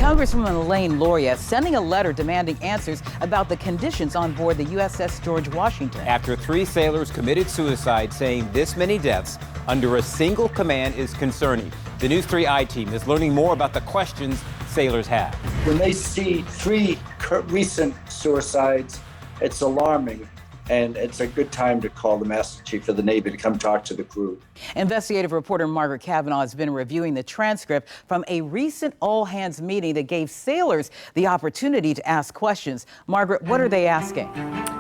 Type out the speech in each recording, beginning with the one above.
Congresswoman Elaine Loria sending a letter demanding answers about the conditions on board the USS George Washington. After 3 sailors committed suicide, saying this many deaths under a single command is concerning. The News 3 I-Team is learning more about the questions sailors have. When they see 3 recent suicides, it's alarming. And it's a good time to call the Master Chief of the Navy to come talk to the crew. Investigative reporter Margaret Cavanaugh has been reviewing the transcript from a recent all-hands meeting that gave sailors the opportunity to ask questions. Margaret, what are they asking?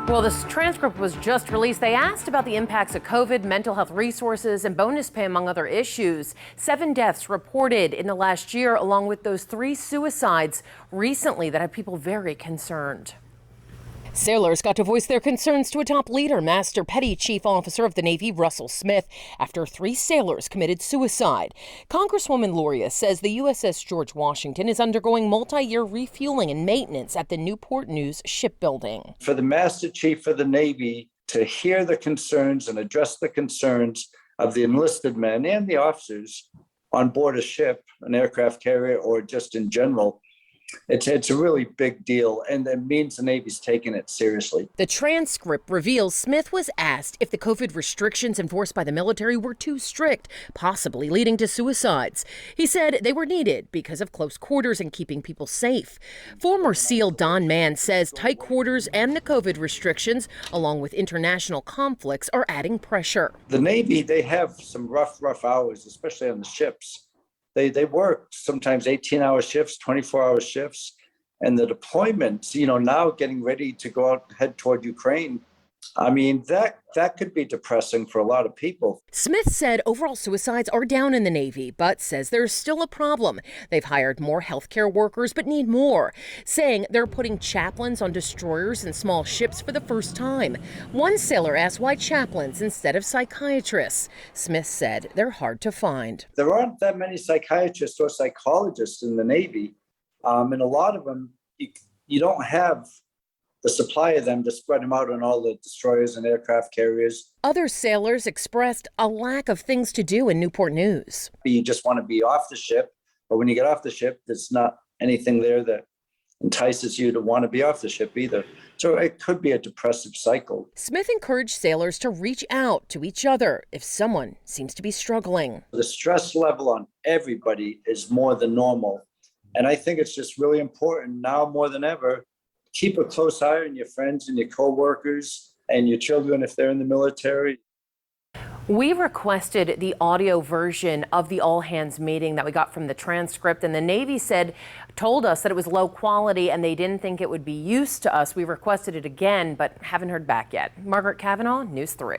Well, this transcript was just released. They asked about the impacts of COVID, mental health resources, and bonus pay, among other issues. 7 deaths reported in the last year, along with those 3 suicides recently that have people very concerned. Sailors got to voice their concerns to a top leader, Master Petty Chief Officer of the Navy, Russell Smith, after 3 sailors committed suicide. Congresswoman Loria says the USS George Washington is undergoing multi-year refueling and maintenance at the Newport News shipbuilding. For the Master Chief of the Navy to hear the concerns and address the concerns of the enlisted men and the officers on board a ship, an aircraft carrier, or just in general, it's a really big deal, and that means the Navy's taking it seriously. The transcript reveals Smith was asked if the COVID restrictions enforced by the military were too strict, possibly leading to suicides. He said they were needed because of close quarters and keeping people safe. Former SEAL Don Mann says tight quarters and the COVID restrictions, along with international conflicts, are adding pressure. The Navy, they have some rough heroes, especially on the ships. They work sometimes 18-hour shifts, 24-hour shifts, and the deployments, now getting ready to go out, head toward Ukraine. I mean, that could be depressing for a lot of people. Smith said overall suicides are down in the Navy, but says there's still a problem. They've hired more healthcare workers, but need more, saying they're putting chaplains on destroyers and small ships for the first time. One sailor asked why chaplains instead of psychiatrists. Smith said they're hard to find. There aren't that many psychiatrists or psychologists in the Navy, and a lot of them, you don't have the supply of them to spread them out on all the destroyers and aircraft carriers. Other sailors expressed a lack of things to do in Newport News. You just want to be off the ship, but when you get off the ship, there's not anything there that entices you to want to be off the ship either. So it could be a depressive cycle. Smith encouraged sailors to reach out to each other if someone seems to be struggling. The stress level on everybody is more than normal. And I think it's just really important now more than ever, keep a close eye on your friends and your coworkers and your children if they're in the military. We requested the audio version of the all-hands meeting that we got from the transcript, and the Navy told us that it was low quality and they didn't think it would be used to us. We requested it again, but haven't heard back yet. Margaret Cavanaugh, News 3.